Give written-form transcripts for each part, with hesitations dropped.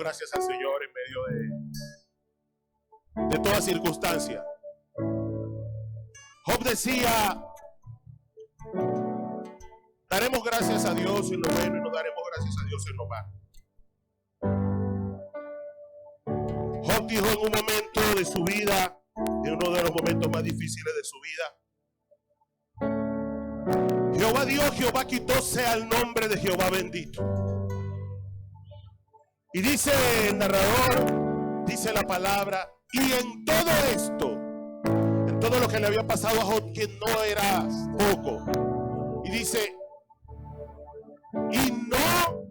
gracias al Señor en medio de toda circunstancia. Job decía: daremos gracias a Dios en lo bueno y no daremos gracias a Dios en lo malo. Job dijo en un momento de su vida, en uno de los momentos más difíciles de su vida: Jehová dio, Jehová quitó, sea el nombre de Jehová bendito. Y dice el narrador, dice la palabra, y en todo esto, en todo lo que le había pasado a Job, que no era poco, y dice, y no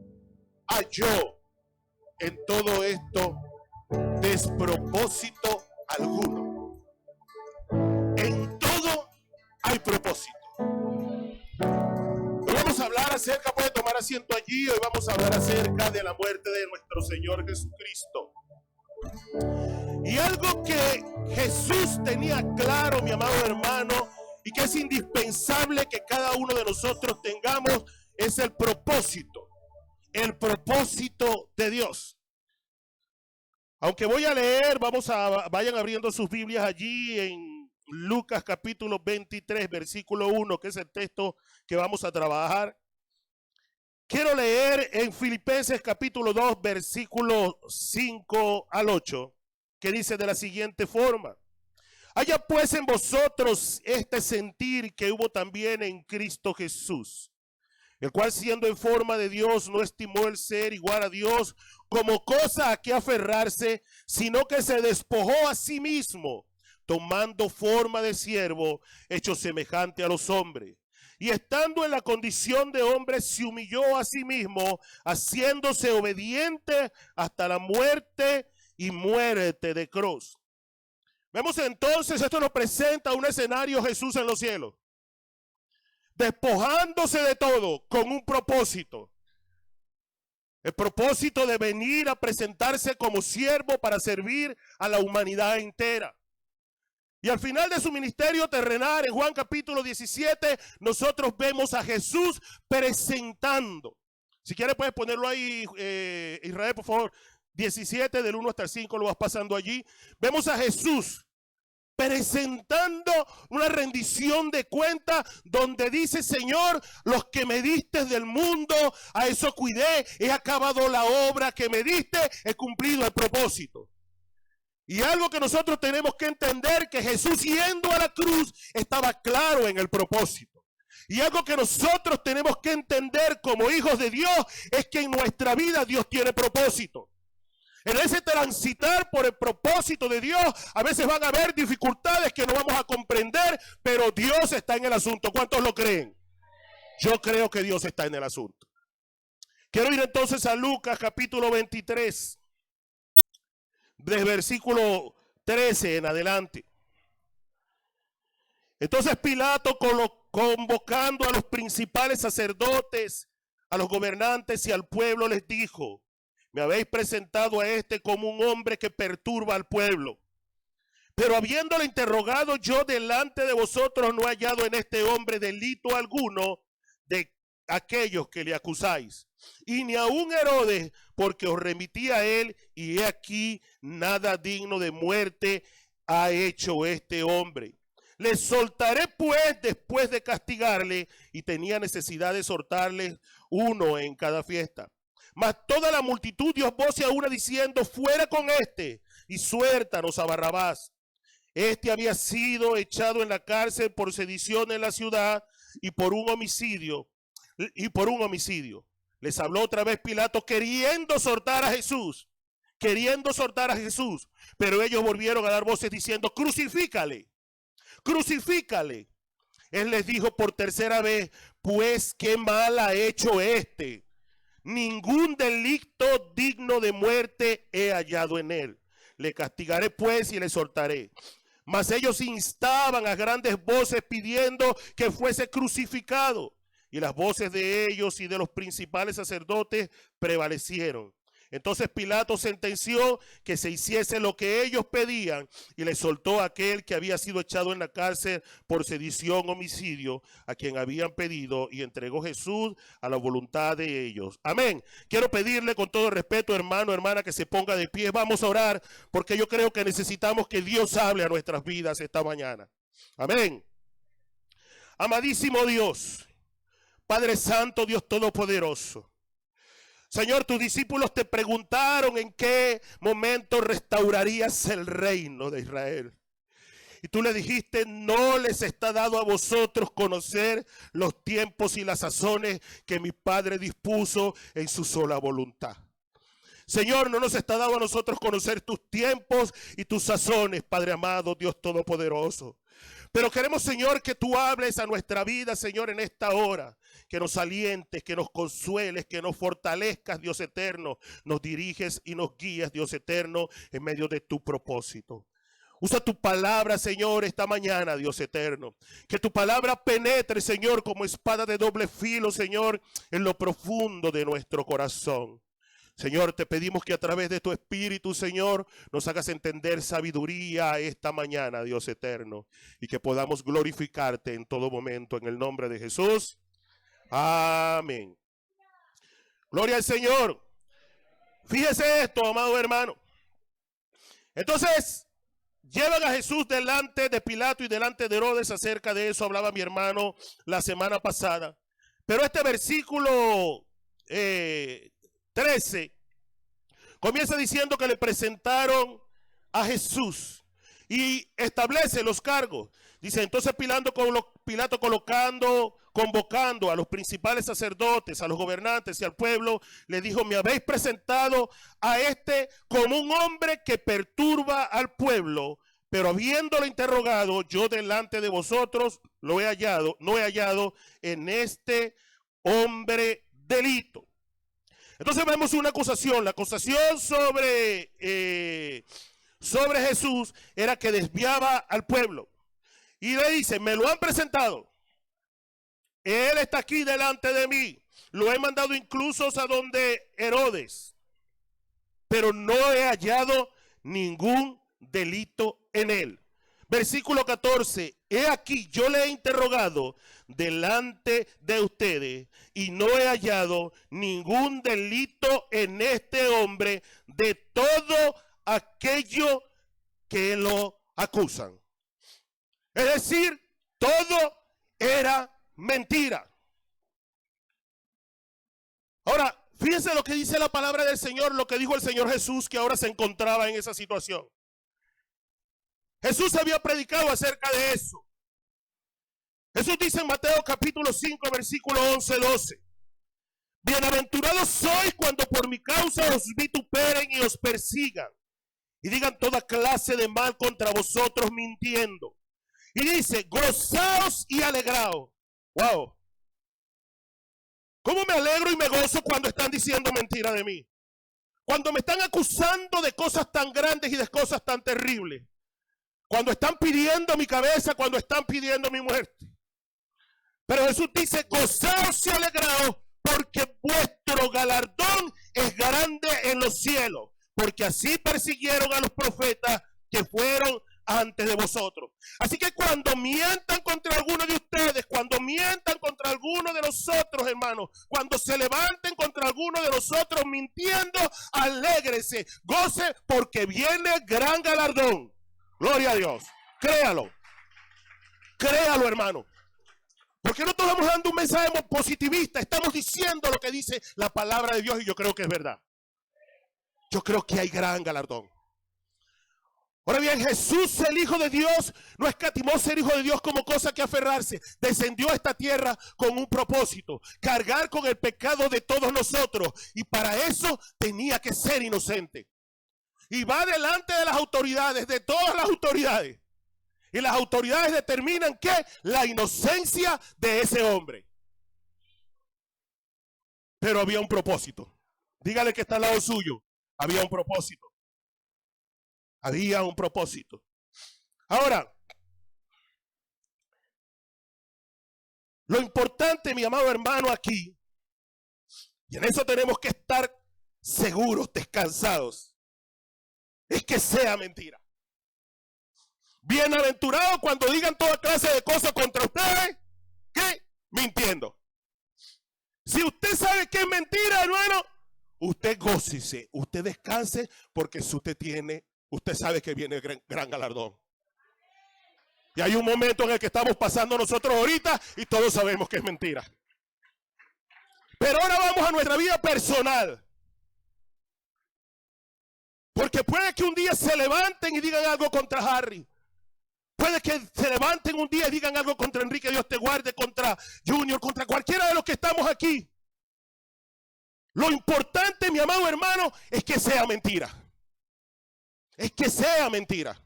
halló en todo esto despropósito alguno. En todo hay propósito. Hoy vamos a hablar acerca, puede tomar asiento allí, hoy vamos a hablar acerca de la muerte de nuestro Señor Jesucristo. Y algo que Jesús tenía claro, mi amado hermano, y que es indispensable que cada uno de nosotros tengamos, es el propósito de Dios. Aunque voy a leer, vayan abriendo sus Biblias allí en Lucas capítulo 23, versículo 1, que es el texto que vamos a trabajar. Quiero leer en Filipenses capítulo 2, versículo 5 al 8, que dice de la siguiente forma: haya pues en vosotros este sentir que hubo también en Cristo Jesús, el cual siendo en forma de Dios no estimó el ser igual a Dios como cosa a que aferrarse, sino que se despojó a sí mismo, tomando forma de siervo, hecho semejante a los hombres. Y estando en la condición de hombre, se humilló a sí mismo, haciéndose obediente hasta la muerte y muerte de cruz. Vemos entonces, esto nos presenta un escenario: Jesús en los cielos, despojándose de todo con un propósito. El propósito de venir a presentarse como siervo para servir a la humanidad entera. Y al final de su ministerio terrenal, en Juan capítulo 17, nosotros vemos a Jesús presentando. Si quieres puedes ponerlo ahí, Israel, por favor. 17 del 1 hasta el 5, lo vas pasando allí. Vemos a Jesús presentando una rendición de cuenta donde dice: Señor, los que me diste del mundo, a eso cuidé, he acabado la obra que me diste, he cumplido el propósito. Y algo que nosotros tenemos que entender, que Jesús yendo a la cruz estaba claro en el propósito. Y algo que nosotros tenemos que entender como hijos de Dios es que en nuestra vida Dios tiene propósito. En ese transitar por el propósito de Dios, a veces van a haber dificultades que no vamos a comprender, pero Dios está en el asunto. ¿Cuántos lo creen? Yo creo que Dios está en el asunto. Quiero ir entonces a Lucas capítulo 23, desde versículo 13 en adelante. Entonces Pilato, convocando a los principales sacerdotes, a los gobernantes y al pueblo, les dijo: me habéis presentado a este como un hombre que perturba al pueblo. Pero habiéndole interrogado yo delante de vosotros, no he hallado en este hombre delito alguno de aquellos que le acusáis. Y ni aun Herodes, porque os remití a él, y he aquí nada digno de muerte ha hecho este hombre. Le soltaré pues después de castigarle, y tenía necesidad de soltarle uno en cada fiesta. Mas toda la multitud dio voz a una diciendo: fuera con este, y suéltanos a Barrabás. Este había sido echado en la cárcel por sedición en la ciudad y por un homicidio. Les habló otra vez Pilato, queriendo soltar a Jesús. Pero ellos volvieron a dar voces diciendo: crucifícale. Él les dijo por tercera vez: pues qué mal ha hecho este. Ningún delito digno de muerte he hallado en él. Le castigaré pues y le soltaré. Mas ellos instaban a grandes voces pidiendo que fuese crucificado. Y las voces de ellos y de los principales sacerdotes prevalecieron. Entonces Pilato sentenció que se hiciese lo que ellos pedían y le soltó a aquel que había sido echado en la cárcel por sedición, homicidio, a quien habían pedido, y entregó Jesús a la voluntad de ellos. Amén. Quiero pedirle con todo respeto, hermano, hermana, que se ponga de pie. Vamos a orar porque yo creo que necesitamos que Dios hable a nuestras vidas esta mañana. Amén. Amadísimo Dios, Padre Santo, Dios Todopoderoso. Señor, tus discípulos te preguntaron en qué momento restaurarías el reino de Israel. Y tú le dijiste, no les está dado a vosotros conocer los tiempos y las sazones que mi Padre dispuso en su sola voluntad. Señor, no nos está dado a nosotros conocer tus tiempos y tus sazones, Padre amado, Dios Todopoderoso. Pero queremos, Señor, que tú hables a nuestra vida, Señor, en esta hora. Que nos alientes, que nos consueles, que nos fortalezcas, Dios eterno. Nos diriges y nos guías, Dios eterno, en medio de tu propósito. Usa tu palabra, Señor, esta mañana, Dios eterno. Que tu palabra penetre, Señor, como espada de doble filo, Señor, en lo profundo de nuestro corazón. Señor, te pedimos que a través de tu Espíritu, Señor, nos hagas entender sabiduría esta mañana, Dios eterno, y que podamos glorificarte en todo momento, en el nombre de Jesús. Amén. Gloria al Señor. Fíjese esto, amado hermano. Entonces, llevan a Jesús delante de Pilato y delante de Herodes. Acerca de eso hablaba mi hermano la semana pasada. Pero este versículo 13 comienza diciendo que le presentaron a Jesús y establece los cargos. Dice, entonces Pilato convocando a los principales sacerdotes, a los gobernantes y al pueblo, le dijo, me habéis presentado a este como un hombre que perturba al pueblo, pero habiéndolo interrogado, yo delante de vosotros no he hallado en este hombre delito. Entonces vemos una acusación. La acusación sobre Jesús era que desviaba al pueblo. Y le dice, me lo han presentado. Él está aquí delante de mí. Lo he mandado incluso a donde Herodes. Pero no he hallado ningún delito en él. Versículo 14. He aquí, yo le he interrogado delante de ustedes y no he hallado ningún delito en este hombre de todo aquello que lo acusan. Es decir, todo era mentira. Ahora, fíjense lo que dice la palabra del Señor, lo que dijo el Señor Jesús, que ahora se encontraba en esa situación. Jesús había predicado acerca de eso. Jesús dice en Mateo capítulo 5, versículo 11-12. Bienaventurados sois cuando por mi causa os vituperen y os persigan y digan toda clase de mal contra vosotros mintiendo. Y dice, gozaos y alegraos. Wow. ¿Cómo me alegro y me gozo cuando están diciendo mentira de mí? Cuando me están acusando de cosas tan grandes y de cosas tan terribles. Cuando están pidiendo mi cabeza, cuando están pidiendo mi muerte. Pero Jesús dice, gozaos y alegraos, porque vuestro galardón es grande en los cielos. Porque así persiguieron a los profetas que fueron antes de vosotros. Así que cuando mientan contra alguno de ustedes, cuando mientan contra alguno de nosotros, hermanos, cuando se levanten contra alguno de nosotros mintiendo, alégrese, goce, porque viene gran galardón. Gloria a Dios. Créalo. Créalo, hermano. Porque no estamos dando un mensaje positivista, estamos diciendo lo que dice la palabra de Dios y yo creo que es verdad. Yo creo que hay gran galardón. Ahora bien, Jesús, el Hijo de Dios, no escatimó ser Hijo de Dios como cosa que aferrarse. Descendió a esta tierra con un propósito, cargar con el pecado de todos nosotros. Y para eso tenía que ser inocente. Y va delante de las autoridades, de todas las autoridades. Y las autoridades determinan que la inocencia de ese hombre. Pero había un propósito. Dígale que está al lado suyo. Había un propósito. Había un propósito. Ahora, lo importante, mi amado hermano, aquí, y en eso tenemos que estar seguros, descansados, es que sea mentira. Bienaventurado cuando digan toda clase de cosas contra ustedes, ¿qué? Mintiendo. Si usted sabe que es mentira, hermano, usted gócese, usted descanse, porque si usted sabe que viene gran galardón. Y hay un momento en el que estamos pasando nosotros ahorita y todos sabemos que es mentira. Pero ahora vamos a nuestra vida personal. Porque puede que un día se levanten y digan algo contra Harry. Puede que se levanten un día y digan algo contra Enrique, Dios te guarde, contra Junior, contra cualquiera de los que estamos aquí. Lo importante, mi amado hermano, es que sea mentira. Es que sea mentira.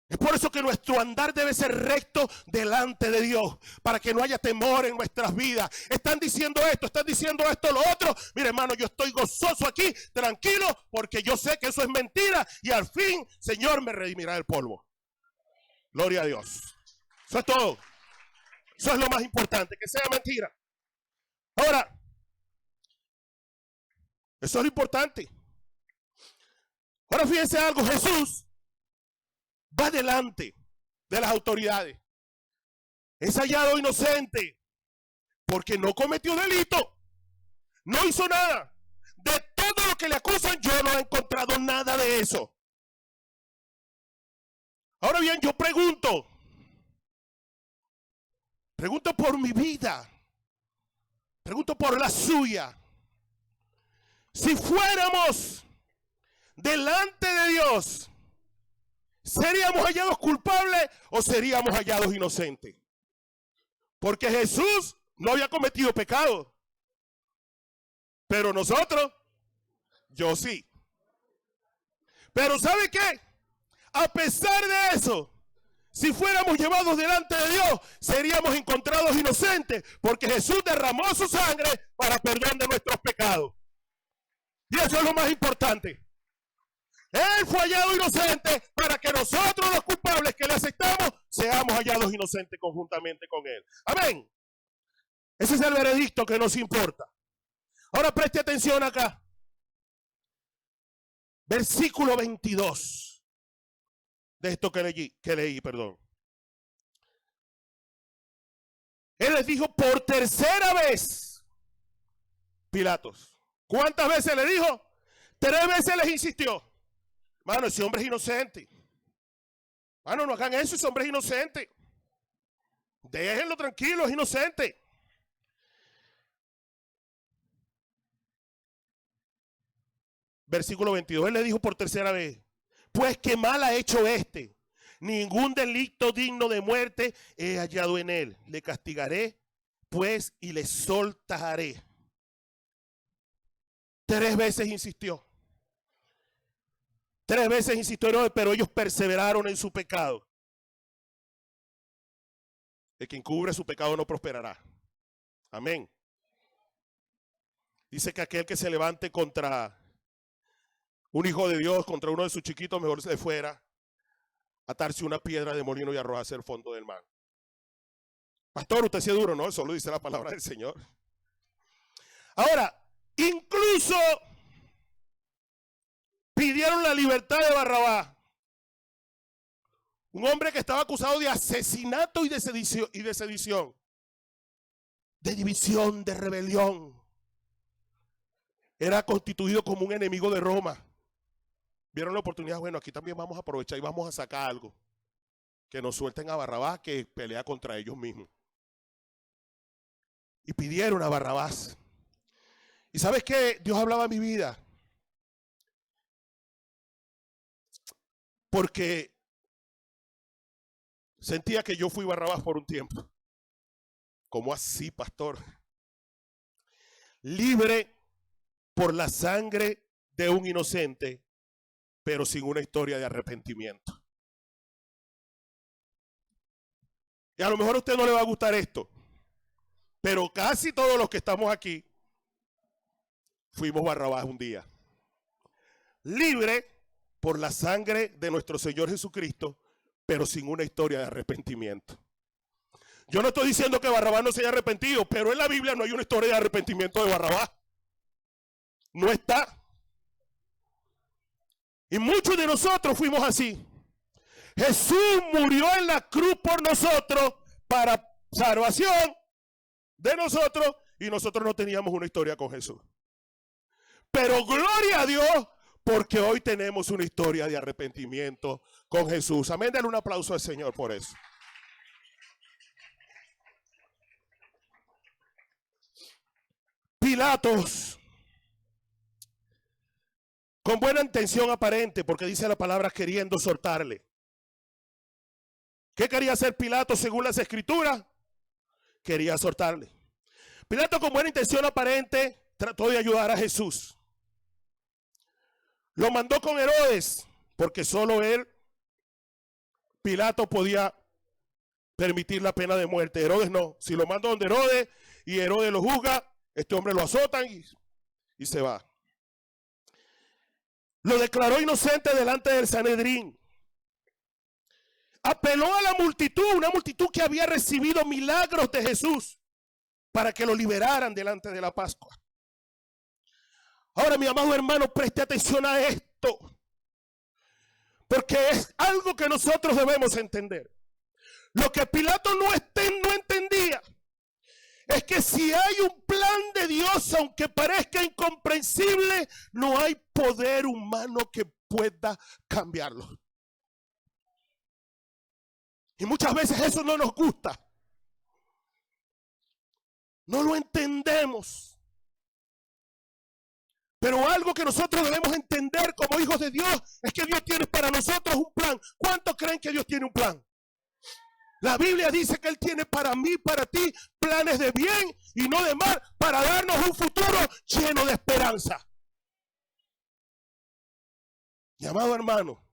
Es por eso que nuestro andar debe ser recto delante de Dios, para que no haya temor en nuestras vidas. Están diciendo esto, lo otro. Mire, hermano, yo estoy gozoso aquí, tranquilo, porque yo sé que eso es mentira y al fin, Señor, me redimirá del polvo. Gloria a Dios. Eso es todo. Eso es lo más importante, que sea mentira. Ahora, eso es lo importante. Ahora fíjense algo, Jesús va delante de las autoridades. Es hallado inocente porque no cometió delito, no hizo nada. De todo lo que le acusan, yo no he encontrado nada de eso. Ahora bien, yo pregunto por mi vida, pregunto por la suya. Si fuéramos delante de Dios, ¿seríamos hallados culpables o seríamos hallados inocentes? Porque Jesús no había cometido pecado. Pero nosotros, yo sí. Pero ¿sabe qué? A pesar de eso, si fuéramos llevados delante de Dios, seríamos encontrados inocentes, porque Jesús derramó su sangre para perdón de nuestros pecados. Y eso es lo más importante. Él fue hallado inocente para que nosotros, los culpables que le aceptamos, seamos hallados inocentes conjuntamente con Él. Amén. Ese es el veredicto que nos importa. Ahora preste atención acá. Versículo 22 de esto que leí. Él les dijo por tercera vez, Pilatos. ¿Cuántas veces le dijo? 3 veces les insistió. Mano, ese hombre es inocente. Mano, no hagan eso, ese hombre es inocente. Déjenlo tranquilo, es inocente. Versículo 22, él le dijo por tercera vez, pues qué mal ha hecho este. Ningún delito digno de muerte he hallado en él. Le castigaré, pues, y le soltaré. 3 veces insistió. 3 veces insistió, pero ellos perseveraron en su pecado. El que encubre su pecado no prosperará. Amén. Dice que aquel que se levante contra un hijo de Dios, contra uno de sus chiquitos, mejor se le fuera atarse una piedra de molino y arrojarse al fondo del mar. Pastor, usted sí es duro, ¿no? Eso lo dice la palabra del Señor. Ahora, incluso pidieron la libertad de Barrabás. Un hombre que estaba acusado de asesinato y de sedición. De división, de rebelión. Era constituido como un enemigo de Roma. Vieron la oportunidad, bueno, aquí también vamos a aprovechar y vamos a sacar algo. Que nos suelten a Barrabás, que pelea contra ellos mismos. Y pidieron a Barrabás. ¿Y sabes qué? Dios hablaba en mi vida. Porque sentía que yo fui Barrabás por un tiempo. ¿Cómo así, pastor? Libre por la sangre de un inocente, pero sin una historia de arrepentimiento. Y a lo mejor a usted no le va a gustar esto, pero casi todos los que estamos aquí fuimos Barrabás un día. Libre por la sangre de nuestro Señor Jesucristo, pero sin una historia de arrepentimiento. Yo no estoy diciendo que Barrabás no se haya arrepentido, pero en la Biblia no hay una historia de arrepentimiento de Barrabás. no está. Y muchos de nosotros fuimos así. Jesús murió en la cruz por nosotros para salvación de nosotros y nosotros no teníamos una historia con Jesús. Pero gloria a Dios porque hoy tenemos una historia de arrepentimiento con Jesús. Amén, denle un aplauso al Señor por eso. Pilatos, con buena intención aparente, porque dice la palabra queriendo soltarle. ¿Qué quería hacer Pilato según las escrituras? Quería soltarle. Pilato con buena intención aparente trató de ayudar a Jesús. Lo mandó con Herodes, porque solo él, Pilato, podía permitir la pena de muerte. Herodes no. Si lo manda donde Herodes y Herodes lo juzga, este hombre lo azotan y se va. Lo declaró inocente delante del Sanedrín. Apeló a la multitud, una multitud que había recibido milagros de Jesús para que lo liberaran delante de la Pascua. Ahora, mi amado hermano, preste atención a esto, porque es algo que nosotros debemos entender. Lo que Pilato no entendía es que si hay un plan de Dios, aunque parezca incomprensible, no hay poder humano que pueda cambiarlo. Y muchas veces eso no nos gusta. No lo entendemos. Pero algo que nosotros debemos entender como hijos de Dios es que Dios tiene para nosotros un plan. ¿Cuántos creen que Dios tiene un plan? La Biblia dice que Él tiene para mí, para ti, planes de bien y no de mal, para darnos un futuro lleno de esperanza. Mi amado hermano,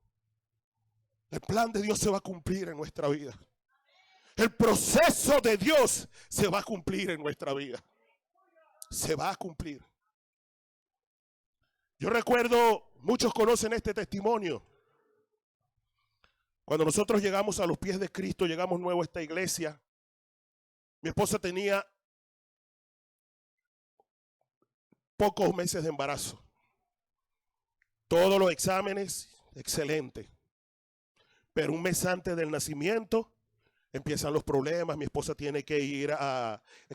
el plan de Dios se va a cumplir en nuestra vida. El proceso de Dios se va a cumplir en nuestra vida. Se va a cumplir. Yo recuerdo, muchos conocen este testimonio. Cuando nosotros llegamos a los pies de Cristo, llegamos nuevo a esta iglesia, mi esposa tenía pocos meses de embarazo. Todos los exámenes, excelente. Pero un mes antes del nacimiento, empiezan los problemas. Mi esposa tiene que ir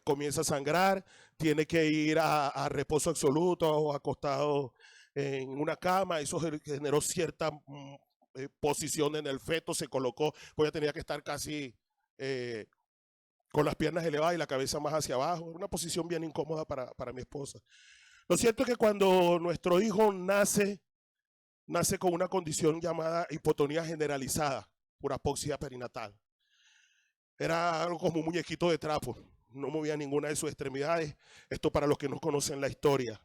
comienza a sangrar, tiene que ir a reposo absoluto, acostado en una cama. Eso generó cierta posición en el feto, se colocó, pues ella tenía que estar casi con las piernas elevadas y la cabeza más hacia abajo. Una posición bien incómoda para mi esposa. Lo cierto es que cuando nuestro hijo nace con una condición llamada hipotonía generalizada por apoxia perinatal. Era algo como un muñequito de trapo, no movía ninguna de sus extremidades. Esto para los que no conocen la historia.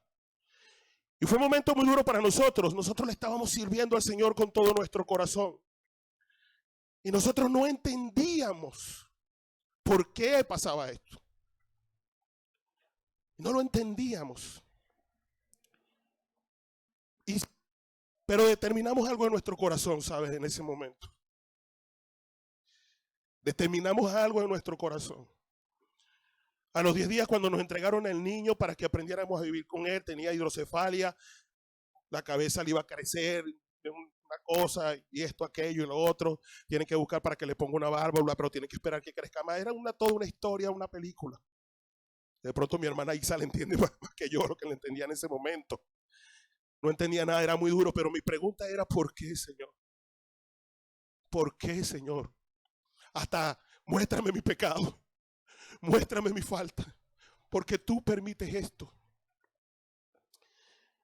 Y fue un momento muy duro para nosotros. Nosotros le estábamos sirviendo al Señor con todo nuestro corazón. Y nosotros no entendíamos por qué pasaba esto. No lo entendíamos. Pero determinamos algo en nuestro corazón, ¿sabes? En ese momento. Determinamos algo en nuestro corazón. A los 10 días, cuando nos entregaron el niño para que aprendiéramos a vivir con él, tenía hidrocefalia, la cabeza le iba a crecer, una cosa, y esto, aquello y lo otro. Tienen que buscar para que le ponga una válvula, pero tienen que esperar que crezca más. Era toda una historia, una película. De pronto mi hermana Isa le entiende más que yo lo que le entendía en ese momento. No entendía nada, era muy duro, pero mi pregunta era, ¿por qué, Señor? ¿Por qué, Señor? Hasta muéstrame mi pecado, muéstrame mi falta, porque tú permites esto.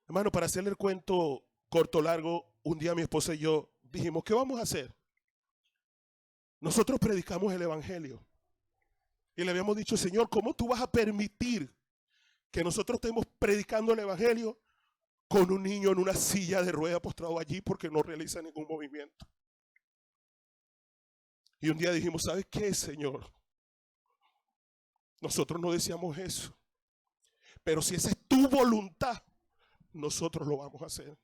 Hermano, para hacerle el cuento corto, largo, un día mi esposa y yo dijimos, ¿qué vamos a hacer? Nosotros predicamos el evangelio y le habíamos dicho, Señor, ¿cómo tú vas a permitir que nosotros estemos predicando el evangelio con un niño en una silla de rueda postrado allí porque no realiza ningún movimiento? Y un día dijimos, ¿sabes qué, Señor? Nosotros no deseamos eso. Pero si esa es tu voluntad, nosotros lo vamos a hacer.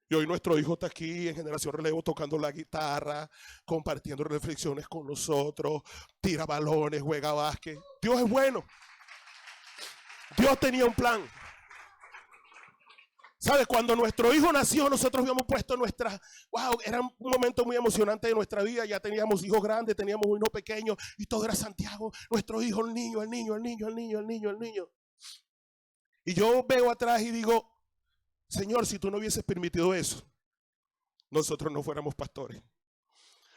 Y hoy nuestro hijo está aquí en Generación Relevo tocando la guitarra, compartiendo reflexiones con nosotros, tira balones, juega básquet. Dios es bueno. Dios tenía un plan. ¿Sabe? Cuando nuestro hijo nació, nosotros habíamos puesto wow, era un momento muy emocionante de nuestra vida. Ya teníamos hijos grandes, teníamos uno pequeño y todo era Santiago, nuestro hijo, el niño. Y yo veo atrás y digo, Señor, si tú no hubieses permitido eso, nosotros no fuéramos pastores.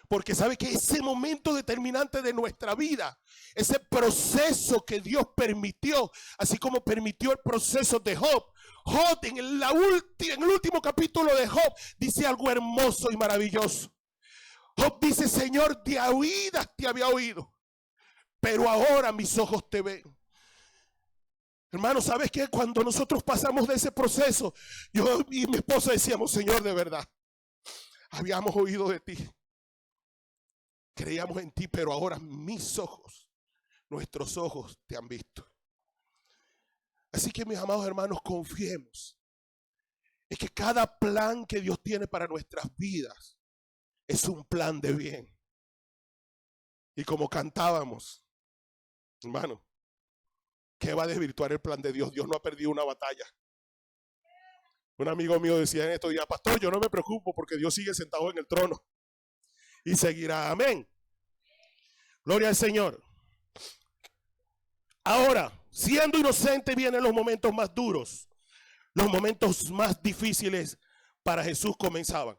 Porque sabe que ese momento determinante de nuestra vida, ese proceso que Dios permitió, así como permitió el proceso de Job. Job en el último capítulo de Job dice algo hermoso y maravilloso. Job dice, Señor, de oídas te había oído, pero ahora mis ojos te ven. Hermano, ¿sabes qué? Cuando nosotros pasamos de ese proceso, yo y mi esposa decíamos, Señor, de verdad, habíamos oído de ti. Creíamos en ti, pero ahora mis ojos, nuestros ojos te han visto. Así que mis amados hermanos, confiemos. Es que cada plan que Dios tiene para nuestras vidas es un plan de bien. Y como cantábamos, hermano, ¿qué va a desvirtuar el plan de Dios? Dios no ha perdido una batalla. Un amigo mío decía en estos días, pastor, yo no me preocupo porque Dios sigue sentado en el trono. Y seguirá, amén. Gloria al Señor. Ahora, siendo inocente vienen los momentos más duros. Los momentos más difíciles para Jesús comenzaban.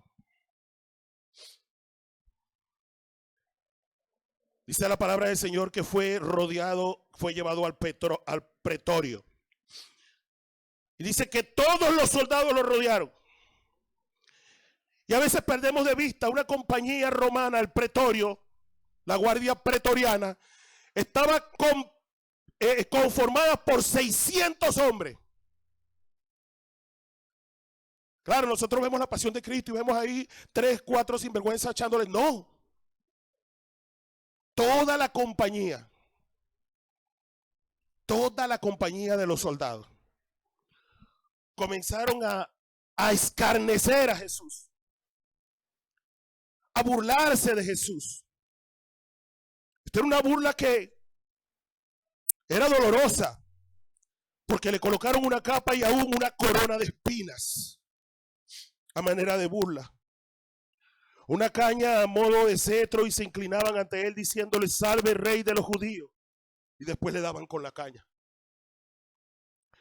Dice la palabra del Señor que fue llevado al pretorio. Y dice que todos los soldados lo rodearon. Y a veces perdemos de vista una compañía romana, el pretorio, la guardia pretoriana, estaba conformada por 600 hombres. Claro, nosotros vemos la pasión de Cristo y vemos ahí 3, 4 sinvergüenza echándole. No. Toda la compañía de los soldados comenzaron a escarnecer a Jesús, a burlarse de Jesús. Esta era una burla que era dolorosa, porque le colocaron una capa y aún una corona de espinas a manera de burla. Una caña a modo de cetro y se inclinaban ante él diciéndole, salve rey de los judíos. Y después le daban con la caña.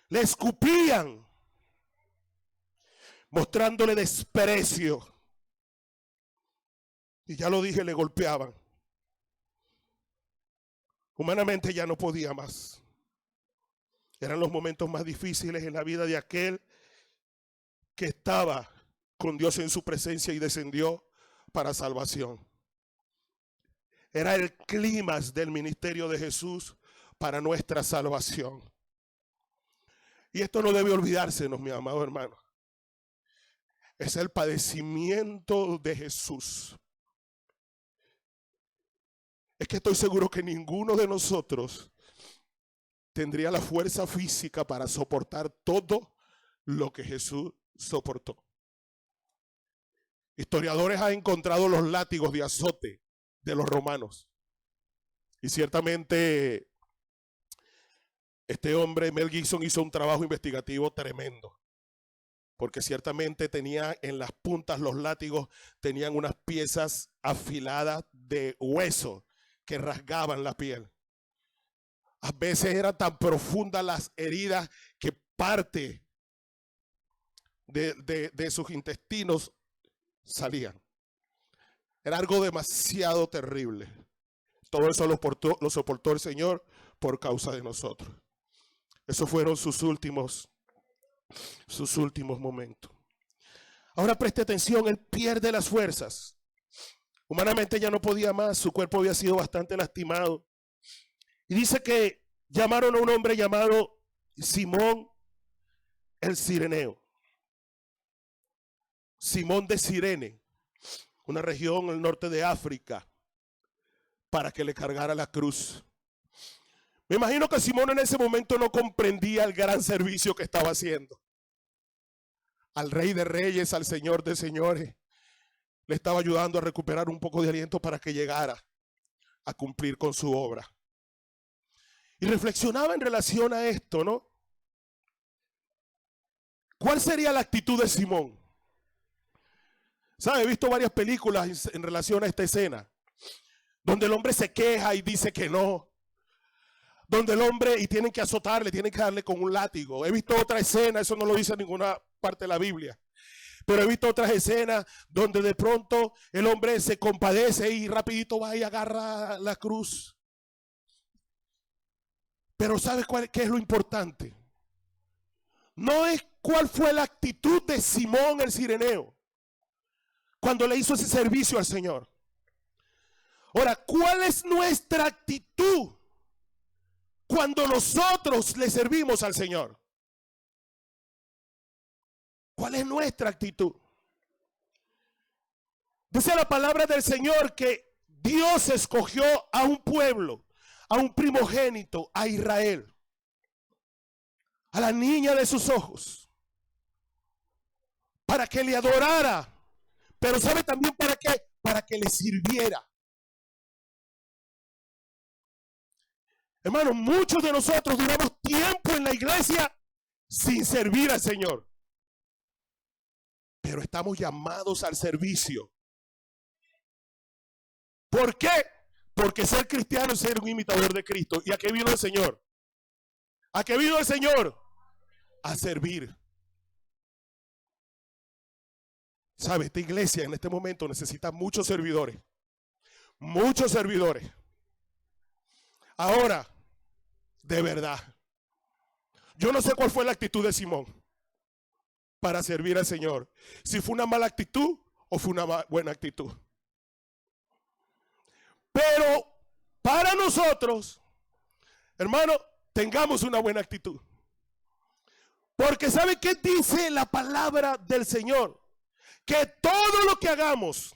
Le escupían, mostrándole desprecio. Y ya lo dije, le golpeaban. Humanamente ya no podía más. Eran los momentos más difíciles en la vida de aquel que estaba con Dios en su presencia y descendió para salvación. Era el clímax del ministerio de Jesús para nuestra salvación. Y esto no debe olvidársenos, mi amado hermano. Es el padecimiento de Jesús. Es que estoy seguro que ninguno de nosotros tendría la fuerza física para soportar todo lo que Jesús soportó. Historiadores han encontrado los látigos de azote de los romanos. Y ciertamente este hombre, Mel Gibson, hizo un trabajo investigativo tremendo. Porque ciertamente tenía en las puntas los látigos, tenían unas piezas afiladas de hueso que rasgaban la piel. A veces eran tan profundas las heridas que parte de sus intestinos salían. Era algo demasiado terrible. Todo eso lo soportó el Señor por causa de nosotros. Esos fueron sus últimos momentos. Ahora preste atención, él pierde las fuerzas. Humanamente ya no podía más, su cuerpo había sido bastante lastimado. Y dice que llamaron a un hombre llamado Simón el Cireneo. Simón de Cirene, una región al norte de África, para que le cargara la cruz. Me imagino que Simón en ese momento no comprendía el gran servicio que estaba haciendo. Al Rey de Reyes, al Señor de Señores, le estaba ayudando a recuperar un poco de aliento para que llegara a cumplir con su obra. Y reflexionaba en relación a esto, ¿no? ¿Cuál sería la actitud de Simón? ¿Sabe? He visto varias películas en relación a esta escena, donde el hombre se queja y dice que no. Donde el hombre, y tienen que azotarle, tienen que darle con un látigo. He visto otra escena, eso no lo dice en ninguna parte de la Biblia. Pero he visto otras escenas donde de pronto el hombre se compadece y rapidito va y agarra la cruz. Pero ¿sabes qué es lo importante? No es cuál fue la actitud de Simón el Cireneo cuando le hizo ese servicio al Señor. Ahora, ¿cuál es nuestra actitud cuando nosotros le servimos al Señor? ¿Cuál es nuestra actitud? Dice la palabra del Señor que Dios escogió a un pueblo, a un primogénito, a Israel, a la niña de sus ojos, para que le adorara. Pero ¿sabe también para qué? Para que le sirviera. Hermano, muchos de nosotros duramos tiempo en la iglesia sin servir al Señor. Pero estamos llamados al servicio. ¿Por qué? Porque ser cristiano es ser un imitador de Cristo. ¿Y a qué vino el Señor? ¿A qué vino el Señor? A servir. ¿Sabe? Esta iglesia en este momento necesita muchos servidores. Muchos servidores. Ahora, de verdad, yo no sé cuál fue la actitud de Simón para servir al Señor. Si fue una mala actitud o fue una buena actitud. Pero para nosotros, hermano, tengamos una buena actitud. Porque ¿sabe qué dice la palabra del Señor? Que todo lo que hagamos,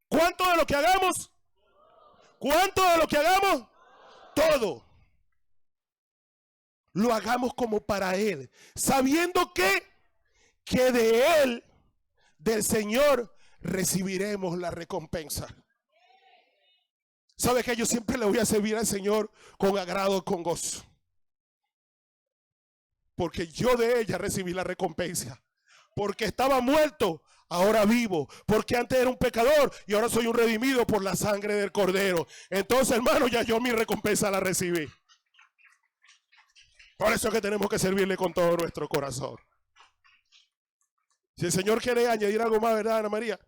¿cuánto de lo que hagamos? ¿Cuánto de lo que hagamos? Todo. Lo hagamos como para Él, sabiendo que de Él, del Señor, recibiremos la recompensa. ¿Sabe que yo siempre le voy a servir al Señor con agrado, con gozo? Porque yo de ella recibí la recompensa. Porque estaba muerto, ahora vivo. Porque antes era un pecador y ahora soy un redimido por la sangre del Cordero. Entonces, hermano, ya yo mi recompensa la recibí. Por eso es que tenemos que servirle con todo nuestro corazón. Si el Señor quiere añadir algo más, ¿verdad, Ana María?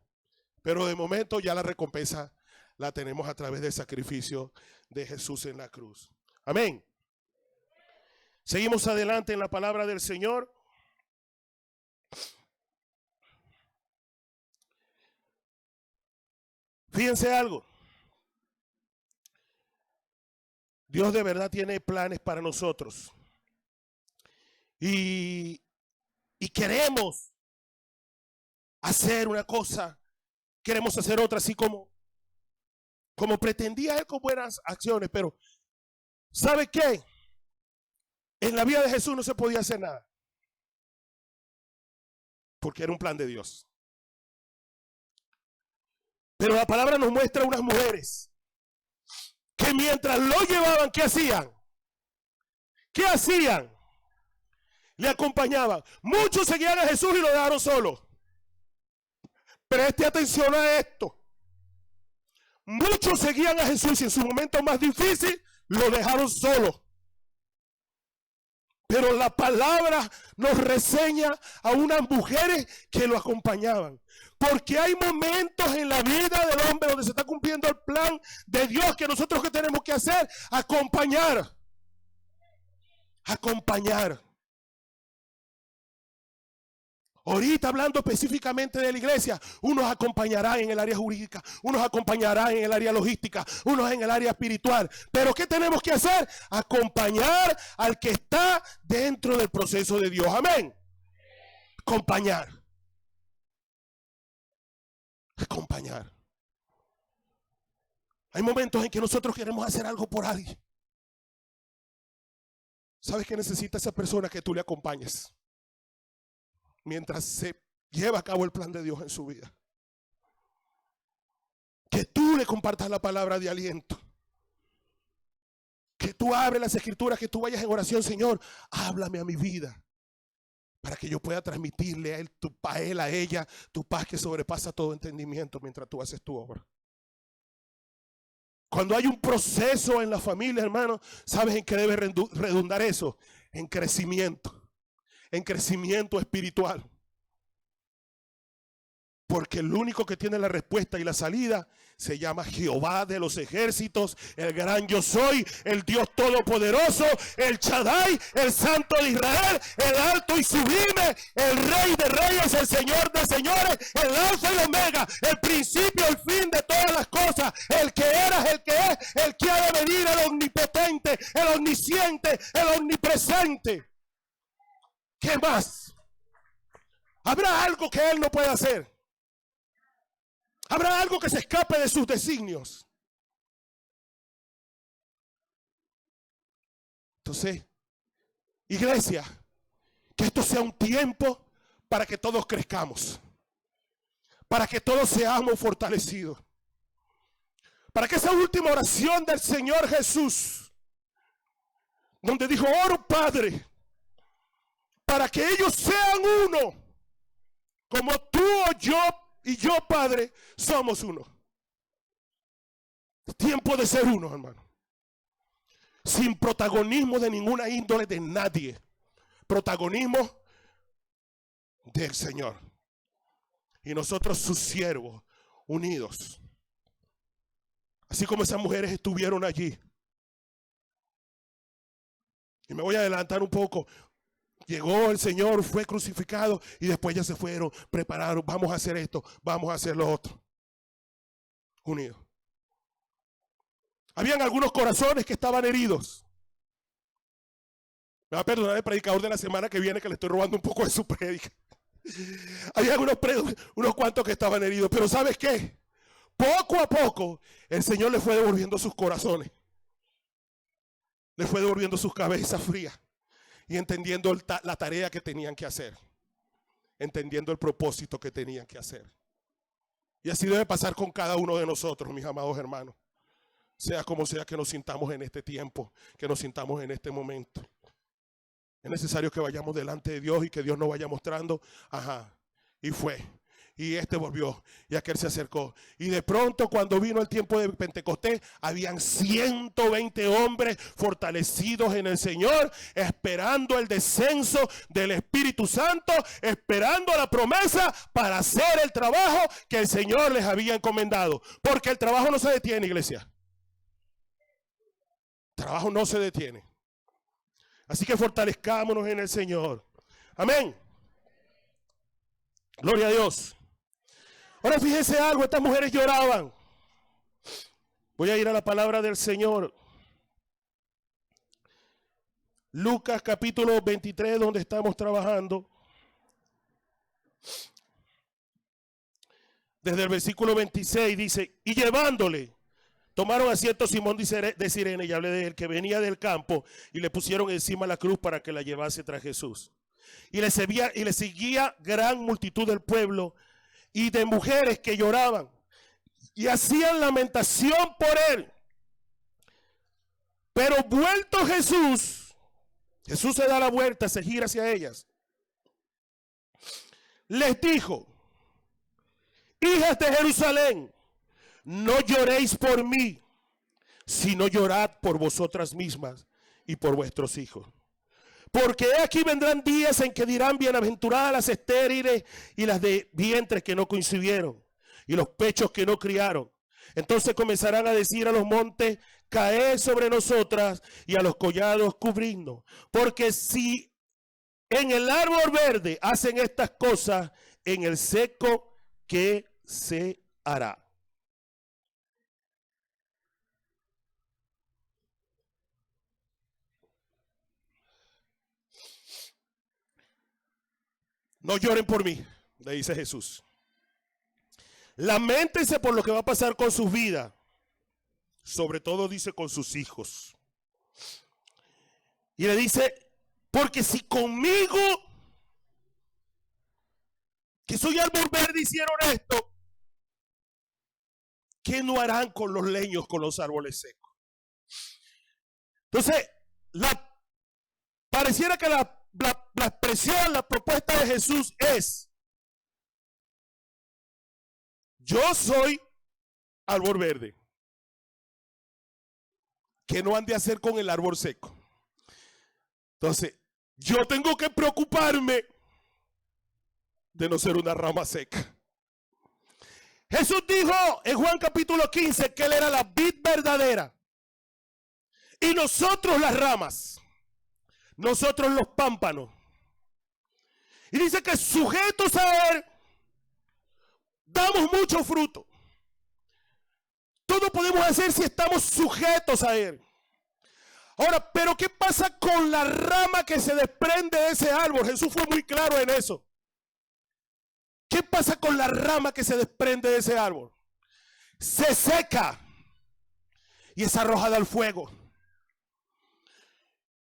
Pero de momento ya la recompensa la tenemos a través del sacrificio de Jesús en la cruz. Amén. Seguimos adelante en la palabra del Señor. Fíjense algo. Dios de verdad tiene planes para nosotros. Y queremos hacer una cosa, queremos hacer otra, así como pretendía él con buenas acciones. Pero ¿sabe qué? En la vida de Jesús no se podía hacer nada, porque era un plan de Dios. Pero la palabra nos muestra unas mujeres que mientras lo llevaban, ¿qué hacían? ¿Qué hacían? Le acompañaban. Muchos seguían a Jesús y lo dejaron solo. Preste atención a esto. Muchos seguían a Jesús y en su momento más difícil lo dejaron solo. Pero la palabra nos reseña a unas mujeres que lo acompañaban. Porque hay momentos en la vida del hombre donde se está cumpliendo el plan de Dios, que nosotros ¿qué tenemos que hacer? Acompañar. Acompañar. Ahorita hablando específicamente de la iglesia, unos acompañarán en el área jurídica, unos acompañarán en el área logística, unos en el área espiritual. Pero ¿qué tenemos que hacer? Acompañar al que está dentro del proceso de Dios. Amén. Acompañar. Acompañar. Hay momentos en que nosotros queremos hacer algo por alguien. ¿Sabes qué necesita esa persona? Que tú le acompañes mientras se lleva a cabo el plan de Dios en su vida. Que tú le compartas la palabra de aliento. Que tú abres las escrituras, que tú vayas en oración. Señor, háblame a mi vida para que yo pueda transmitirle a él, a ella, tu paz que sobrepasa todo entendimiento mientras tú haces tu obra. Cuando hay un proceso en la familia, hermano, ¿sabes en qué debe redundar eso? En crecimiento espiritual. Porque el único que tiene la respuesta y la salida se llama Jehová de los ejércitos, el gran yo soy, el Dios todopoderoso, el Shaddai, el Santo de Israel, el alto y sublime, el Rey de reyes, el Señor de señores, el Alfa y Omega, el principio, el fin de todas las cosas, el que era, el que es, el que ha de venir, el omnipotente, el omnisciente, el omnipresente. ¿Qué más? ¿Habrá algo que Él no pueda hacer? ¿Habrá algo que se escape de sus designios? Entonces, iglesia, que esto sea un tiempo para que todos crezcamos, para que todos seamos fortalecidos, para que esa última oración del Señor Jesús, donde dijo, oro Padre, para que ellos sean uno, como tú o yo y yo, Padre, somos uno. Tiempo de ser uno, hermano. Sin protagonismo de ninguna índole de nadie. Protagonismo del Señor. Y nosotros sus siervos, unidos. Así como esas mujeres estuvieron allí. Y me voy a adelantar un poco. Llegó el Señor, fue crucificado y después ya se fueron, prepararon, vamos a hacer esto, vamos a hacer lo otro. Unidos. Habían algunos corazones que estaban heridos. Me va a perdonar el predicador de la semana que viene que le estoy robando un poco de su prédica. Había unos cuantos que estaban heridos, pero ¿sabes qué? Poco a poco el Señor le fue devolviendo sus corazones. Le fue devolviendo sus cabezas frías. Y entendiendo la tarea que tenían que hacer. Entendiendo el propósito que tenían que hacer. Y así debe pasar con cada uno de nosotros, mis amados hermanos. Sea como sea que nos sintamos en este tiempo, que nos sintamos en este momento. Es necesario que vayamos delante de Dios y que Dios nos vaya mostrando. Y fue. Y este volvió, y aquel se acercó. Y de pronto, cuando vino el tiempo de Pentecostés, habían 120 hombres fortalecidos en el Señor, esperando el descenso del Espíritu Santo, esperando la promesa para hacer el trabajo que el Señor les había encomendado. Porque el trabajo no se detiene, iglesia. El trabajo no se detiene. Así que fortalezcámonos en el Señor. Amén. Gloria a Dios. Ahora fíjense algo, estas mujeres lloraban. Voy a ir a la palabra del Señor. Lucas capítulo 23, donde estamos trabajando. Desde el versículo 26 dice, y llevándole, tomaron asiento Simón de Cirene, y hablé de él, que venía del campo, y le pusieron encima la cruz para que la llevase tras Jesús. Y le seguía gran multitud del pueblo, y de mujeres que lloraban y hacían lamentación por él. Pero vuelto Jesús se da la vuelta, se gira hacia ellas. Les dijo, hijas de Jerusalén, no lloréis por mí, sino llorad por vosotras mismas y por vuestros hijos. Porque aquí vendrán días en que dirán, bienaventuradas las estériles y las de vientres que no concibieron y los pechos que no criaron. Entonces comenzarán a decir a los montes, caed sobre nosotras, y a los collados cubridnos. Porque si en el árbol verde hacen estas cosas, en el seco, ¿qué se hará? No lloren por mí, le dice Jesús. Lamentense por lo que va a pasar con sus vidas. Sobre todo dice con sus hijos. Y le dice, porque si conmigo, que soy árbol verde, hicieron esto, ¿qué no harán con los leños, con los árboles secos? Entonces, pareciera que la la expresión, la propuesta de Jesús es: yo soy árbol verde. ¿Qué no han de hacer con el árbol seco? Entonces, yo tengo que preocuparme de no ser una rama seca. Jesús dijo en Juan capítulo 15 que Él era la vid verdadera. Y nosotros las ramas, nosotros los pámpanos. Y dice que sujetos a Él, damos mucho fruto. Todo podemos hacer si estamos sujetos a Él. Ahora, pero ¿qué pasa con la rama que se desprende de ese árbol? Jesús fue muy claro en eso. ¿Qué pasa con la rama que se desprende de ese árbol? Se seca y es arrojada al fuego.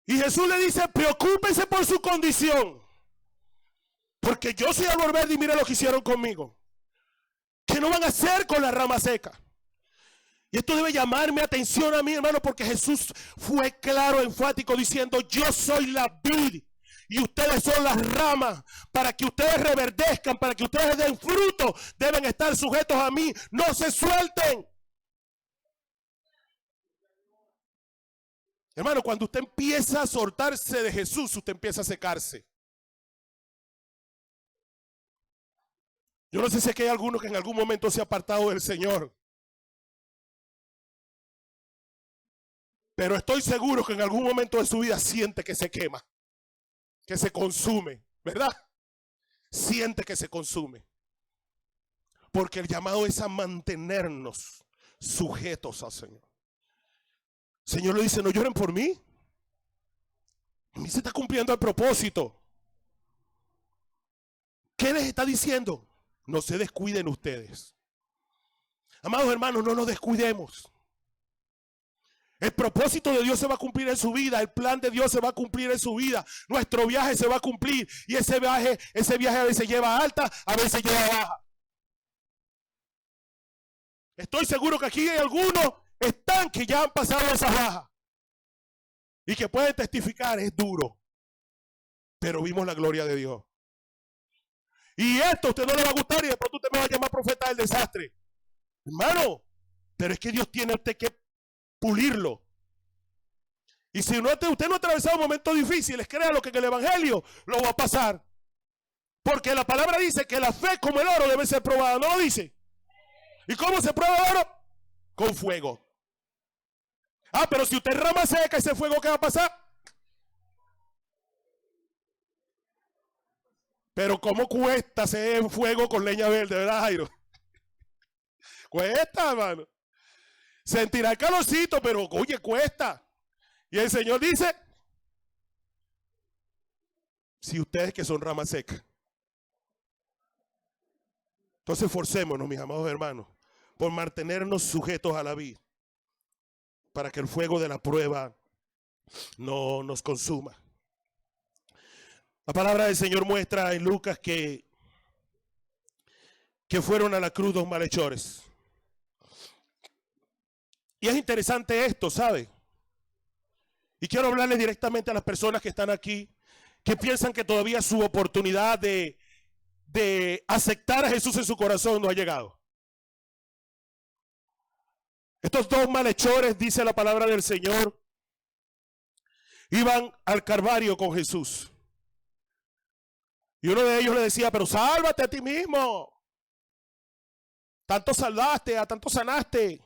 Y Jesús le dice: preocúpese por su condición, porque yo soy árbol verde y mira lo que hicieron conmigo. ¿Qué no van a hacer con la rama seca? Y esto debe llamar mi atención a mí, hermano, porque Jesús fue claro, enfático, diciendo: yo soy la vid y ustedes son las ramas. Para que ustedes reverdezcan, para que ustedes den fruto, deben estar sujetos a mí. No se suelten. Hermano, cuando usted empieza a soltarse de Jesús, usted empieza a secarse. Yo no sé si es que hay alguno que en algún momento se ha apartado del Señor, pero estoy seguro que en algún momento de su vida siente que se quema, que se consume, ¿verdad? Siente que se consume. Porque el llamado es a mantenernos sujetos al Señor. El Señor le dice: no lloren por mí. A mí se está cumpliendo el propósito. ¿Qué les está diciendo? No se descuiden ustedes. Amados hermanos, no nos descuidemos. El propósito de Dios se va a cumplir en su vida. El plan de Dios se va a cumplir en su vida. Nuestro viaje se va a cumplir. Y ese viaje a veces lleva alta, a veces lleva baja. Estoy seguro que aquí hay algunos están que ya han pasado esas bajas y que pueden testificar: es duro, pero vimos la gloria de Dios. Y esto a usted no le va a gustar y de pronto usted me va a llamar profeta del desastre. Hermano, pero es que Dios tiene a usted que pulirlo. Y si usted no ha atravesado momentos difíciles, créalo que en el evangelio lo va a pasar. Porque la palabra dice que la fe como el oro debe ser probada, ¿no lo dice? ¿Y cómo se prueba el oro? Con fuego. Ah, pero si usted rama seca, ese fuego, ¿qué va a pasar? Pero ¿cómo cuesta hacer fuego con leña verde, verdad, Jairo? Cuesta, hermano. Sentirá el calorcito, pero oye, cuesta. Y el Señor dice: si ustedes que son rama seca. Entonces forcémonos, mis amados hermanos, por mantenernos sujetos a la vid, para que el fuego de la prueba no nos consuma. La palabra del Señor muestra en Lucas que fueron a la cruz dos malhechores. Y es interesante esto, ¿sabe? Y quiero hablarles directamente a las personas que están aquí, que piensan que todavía su oportunidad de aceptar a Jesús en su corazón no ha llegado. Estos dos malhechores, dice la palabra del Señor, iban al Calvario con Jesús. Y uno de ellos le decía: pero sálvate a ti mismo. Tanto salvaste, a tanto sanaste.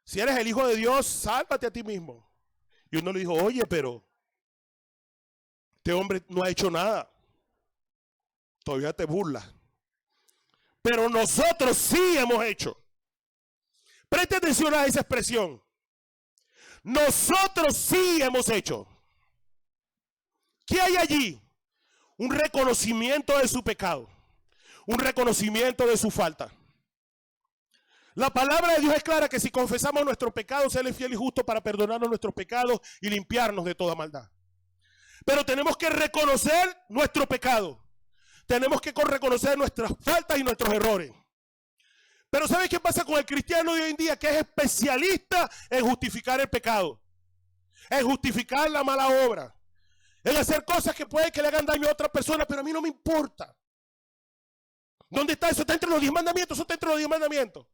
Si eres el Hijo de Dios, sálvate a ti mismo. Y uno le dijo: oye, pero este hombre no ha hecho nada. Todavía te burlas. Pero nosotros sí hemos hecho. Preste atención a esa expresión. Nosotros sí hemos hecho. ¿Qué hay allí? Un reconocimiento de su pecado. Un reconocimiento de su falta. La palabra de Dios es clara que si confesamos nuestros pecados, Él es fiel y justo para perdonarnos nuestros pecados y limpiarnos de toda maldad. Pero tenemos que reconocer nuestro pecado. Tenemos que reconocer nuestras faltas y nuestros errores. Pero ¿sabes qué pasa con el cristiano de hoy en día? Que es especialista en justificar el pecado, en justificar la mala obra. en hacer cosas que puede que le hagan daño a otra persona, pero a mí no me importa. ¿Dónde está eso? Está entre los 10 mandamientos, eso está entre los 10 mandamientos.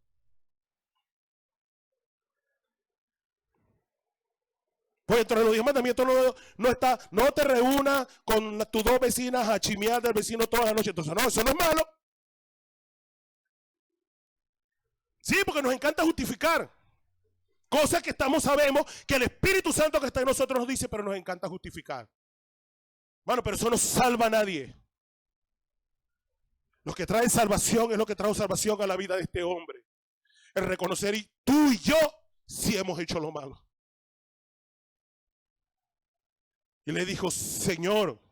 Pues entre los 10 mandamientos no está, no te reúnas con tus dos vecinas a chimear del vecino toda la noche. Entonces, no, eso no es malo. Sí, porque nos encanta justificar cosas que sabemos que el Espíritu Santo que está en nosotros nos dice, pero nos encanta justificar. Bueno, pero eso no salva a nadie. Lo que trae salvación es lo que trae salvación a la vida de este hombre. El reconocer, y tú y yo sí hemos hecho lo malo. Y le dijo, Señor,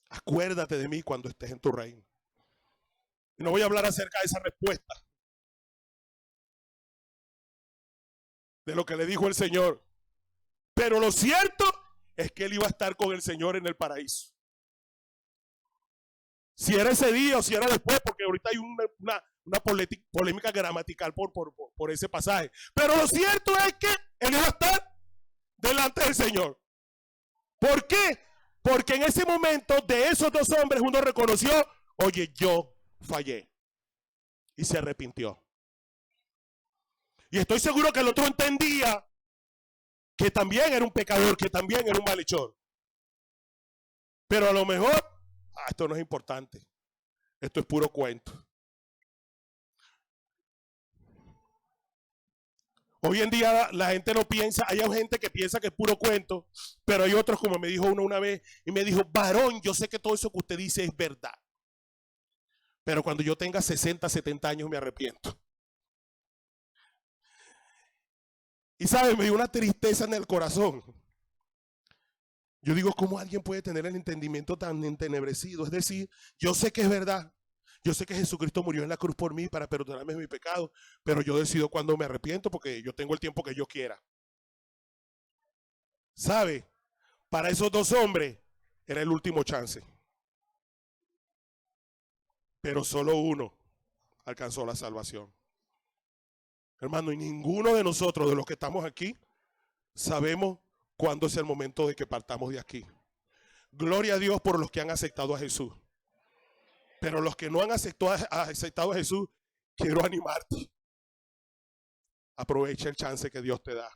acuérdate de mí cuando estés en tu reino. Y no voy a hablar acerca de esa respuesta, de lo que le dijo el Señor. Pero lo cierto es que él iba a estar con el Señor en el paraíso. Si era ese día o si era después, porque ahorita hay una polémica gramatical por ese pasaje. Pero lo cierto es que él iba a estar delante del Señor. ¿Por qué? Porque en ese momento de esos dos hombres uno reconoció, oye, yo fallé. Y se arrepintió. Y estoy seguro que el otro entendía que también era un pecador, que también era un malhechor. Pero a lo mejor, esto no es importante. Esto es puro cuento. Hoy en día la gente no piensa, hay gente que piensa que es puro cuento, pero hay otros, como me dijo uno una vez, y me dijo, varón, yo sé que todo eso que usted dice es verdad. Pero cuando yo tenga 60, 70 años me arrepiento. Y sabe, me dio una tristeza en el corazón. Yo digo, ¿cómo alguien puede tener el entendimiento tan entenebrecido? Es decir, yo sé que es verdad. Yo sé que Jesucristo murió en la cruz por mí para perdonarme mi pecado, pero yo decido cuando me arrepiento porque yo tengo el tiempo que yo quiera. ¿Sabe? Para esos dos hombres era el último chance. Pero solo uno alcanzó la salvación. Hermano, y ninguno de nosotros, de los que estamos aquí, sabemos cuándo es el momento de que partamos de aquí. Gloria a Dios por los que han aceptado a Jesús. Pero los que no han aceptado a Jesús, quiero animarte. Aprovecha el chance que Dios te da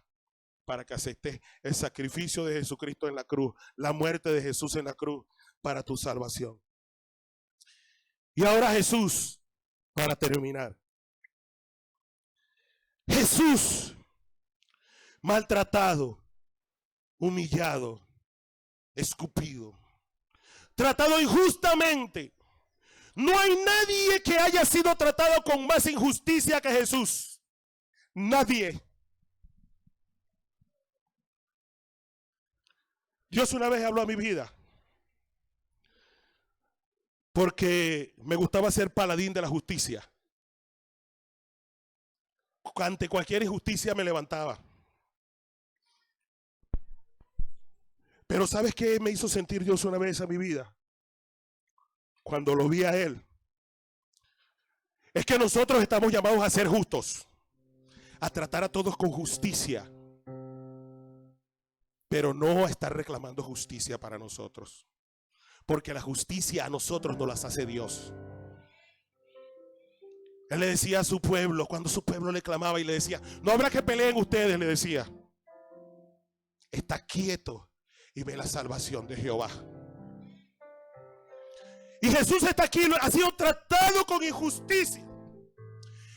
para que aceptes el sacrificio de Jesucristo en la cruz, la muerte de Jesús en la cruz para tu salvación. Y ahora Jesús, para terminar. Jesús, maltratado, humillado, escupido, tratado injustamente. No hay nadie que haya sido tratado con más injusticia que Jesús. Nadie. Dios una vez habló a mi vida porque me gustaba ser paladín de la justicia. Ante cualquier injusticia me levantaba. Pero ¿sabes qué me hizo sentir Dios una vez a mi vida? Cuando lo vi a Él. Es que nosotros estamos llamados a ser justos, a tratar a todos con justicia, pero no a estar reclamando justicia para nosotros, porque la justicia a nosotros nos las hace Dios. Él le decía a su pueblo, cuando su pueblo le clamaba y le decía, no habrá que peleen ustedes, le decía, está quieto y ve la salvación de Jehová. Y Jesús está aquí, ha sido tratado con injusticia.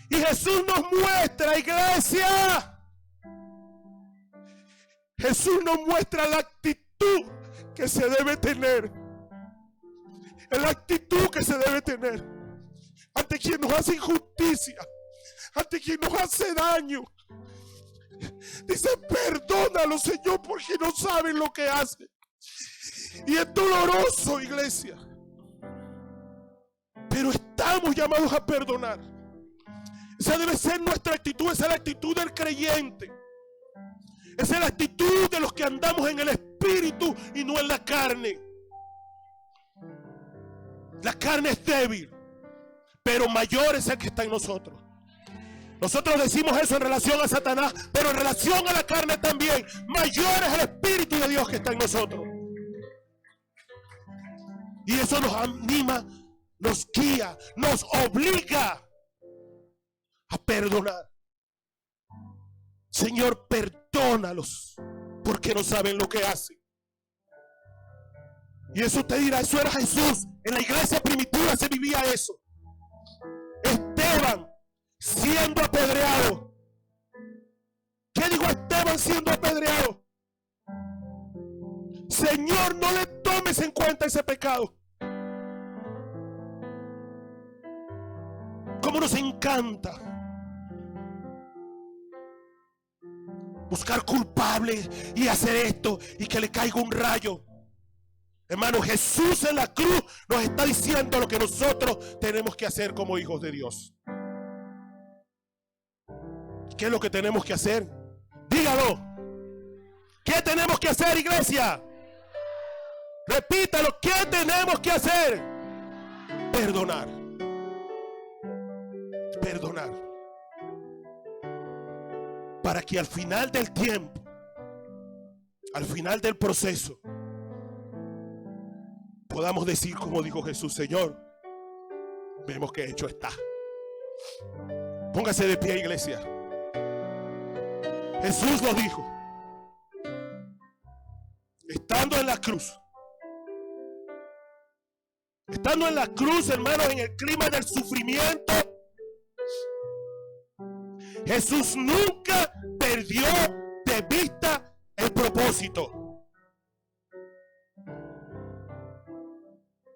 Y Jesús nos muestra, iglesia. Jesús nos muestra la actitud que se debe tener. La actitud que se debe tener ante quien nos hace injusticia, ante quien nos hace daño. Dice, perdónalo, Señor, porque no saben lo que hacen. Y es doloroso, iglesia. Pero estamos llamados a perdonar. Esa debe ser nuestra actitud. Esa es la actitud del creyente. Esa es la actitud de los que andamos en el Espíritu y no en la carne. La carne es débil, pero mayor es el que está en nosotros. Nosotros decimos eso en relación a Satanás, pero en relación a la carne también. Mayor es el Espíritu de Dios que está en nosotros. Y eso nos anima, nos guía, nos obliga a perdonar. Señor, perdónalos porque no saben lo que hacen. Y eso te dirá, eso era Jesús. En la iglesia primitiva se vivía eso. Esteban siendo apedreado. ¿Qué dijo Esteban siendo apedreado? Señor, no le tomes en cuenta ese pecado. Cómo nos encanta buscar culpables y hacer esto y que le caiga un rayo. Hermano, Jesús en la cruz nos está diciendo lo que nosotros tenemos que hacer como hijos de Dios. ¿Qué es lo que tenemos que hacer? Dígalo. ¿Qué tenemos que hacer, iglesia? Repítalo. ¿Qué tenemos que hacer? Perdonar. Perdonar. Para que al final del tiempo, al final del proceso, podamos decir como dijo Jesús: Señor, vemos que hecho está. Póngase de pie, iglesia. Jesús lo dijo. Estando en la cruz. Estando en la cruz, hermanos, en el clima del sufrimiento, Jesús nunca perdió de vista el propósito.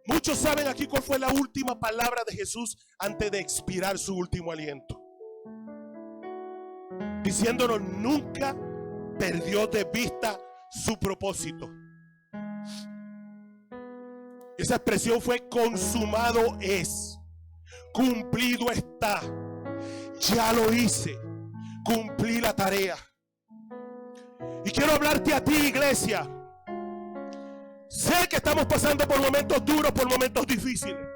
Muchos saben aquí cuál fue la última palabra de Jesús antes de expirar su último aliento. Diciéndonos, nunca perdió de vista su propósito. Esa expresión fue: consumado es, cumplido está, ya lo hice, cumplí la tarea. Y quiero hablarte a ti, iglesia. Sé que estamos pasando por momentos duros, por momentos difíciles.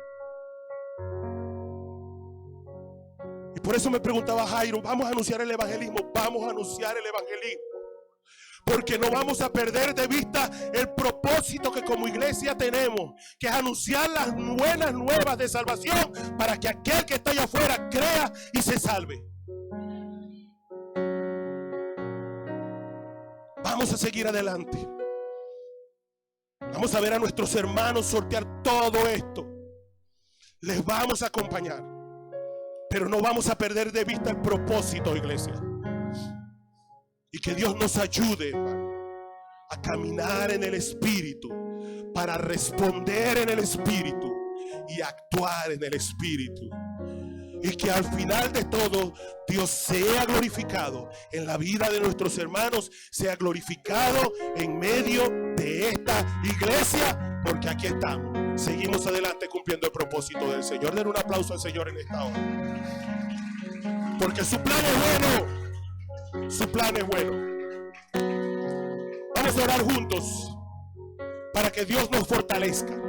Y por eso me preguntaba Jairo, vamos a anunciar el evangelismo, vamos a anunciar el evangelismo. Porque no vamos a perder de vista el propósito que como iglesia tenemos, que es anunciar las buenas nuevas de salvación para que aquel que está allá afuera crea y se salve. Vamos a seguir adelante. Vamos a ver a nuestros hermanos sortear todo esto. Les vamos a acompañar. Pero no vamos a perder de vista el propósito, iglesia. Y que Dios nos ayude, hermano, a caminar en el Espíritu, para responder en el Espíritu y actuar en el Espíritu. Y que al final de todo Dios sea glorificado en la vida de nuestros hermanos, sea glorificado en medio de esta iglesia, porque aquí estamos. Seguimos adelante cumpliendo el propósito del Señor. Den un aplauso al Señor en esta hora. Porque su plan es bueno. Su plan es bueno. Vamos a orar juntos para que Dios nos fortalezca,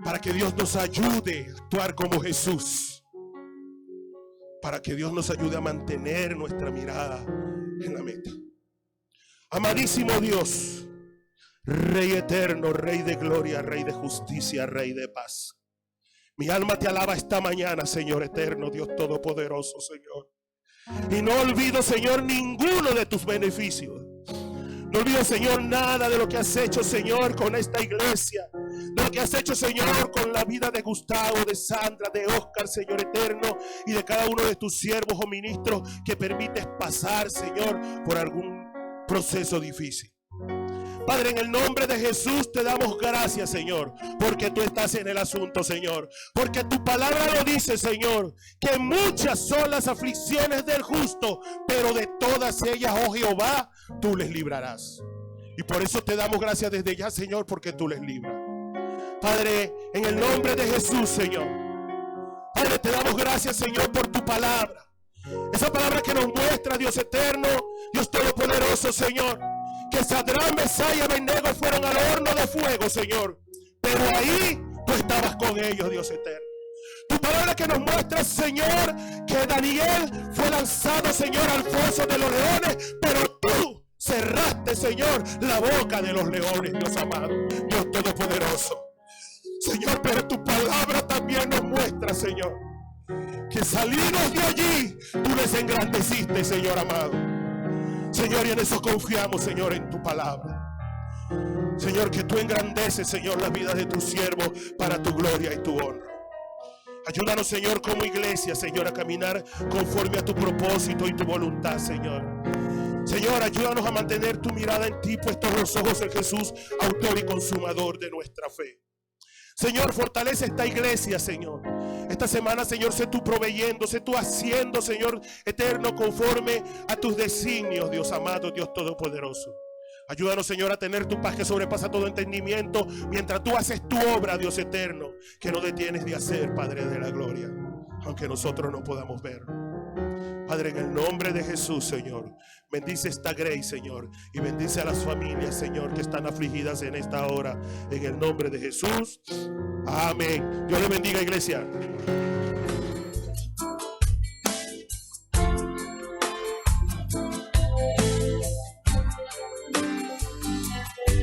para que Dios nos ayude a actuar como Jesús, para que Dios nos ayude a mantener nuestra mirada en la meta. Amadísimo Dios, Rey eterno, Rey de gloria, Rey de justicia, Rey de paz, mi alma te alaba esta mañana, Señor eterno, Dios todopoderoso, Señor. Y no olvido, Señor, ninguno de tus beneficios. No olvido, Señor, nada de lo que has hecho, Señor, con esta iglesia. De lo que has hecho, Señor, con la vida de Gustavo, de Sandra, de Oscar, Señor eterno. Y de cada uno de tus siervos o ministros que permites pasar, Señor, por algún proceso difícil. Padre, en el nombre de Jesús te damos gracias, Señor, porque tú estás en el asunto, Señor. Porque tu palabra lo dice, Señor, que muchas son las aflicciones del justo, pero de todas ellas, oh Jehová, tú les librarás. Y por eso te damos gracias desde ya, Señor, porque tú les libras. Padre, en el nombre de Jesús, Señor. Padre, te damos gracias, Señor, por tu palabra. Esa palabra que nos muestra, Dios eterno, Dios todopoderoso, Señor, que Sadrán, Mesach y Abednego fueron al horno de fuego, Señor. Pero ahí tú estabas con ellos, Dios eterno. Tu palabra que nos muestra, Señor, que Daniel fue lanzado, Señor, al foso de los leones, pero tú cerraste abre, Señor, la boca de los leones, Dios amado, Dios todopoderoso. Señor, pero tu palabra también nos muestra, Señor, que salidos de allí, tú les engrandeciste, Señor amado. Señor, y en eso confiamos, Señor, en tu palabra. Señor, que tú engrandeces, Señor, la vida de tu siervo para tu gloria y tu honra. Ayúdanos, Señor, como iglesia, Señor, a caminar conforme a tu propósito y tu voluntad, Señor. Señor, ayúdanos a mantener tu mirada en ti, puestos los ojos en Jesús, autor y consumador de nuestra fe. Señor, fortalece esta iglesia, Señor. Esta semana, Señor, sé tú proveyendo, sé tú haciendo, Señor eterno, conforme a tus designios, Dios amado, Dios todopoderoso. Ayúdanos, Señor, a tener tu paz que sobrepasa todo entendimiento, mientras tú haces tu obra, Dios eterno, que no detienes de hacer, Padre de la gloria, aunque nosotros no podamos verlo. Padre, en el nombre de Jesús, Señor, bendice esta Grace, Señor, y bendice a las familias, Señor, que están afligidas en esta hora, en el nombre de Jesús. Amén. Dios le bendiga, iglesia.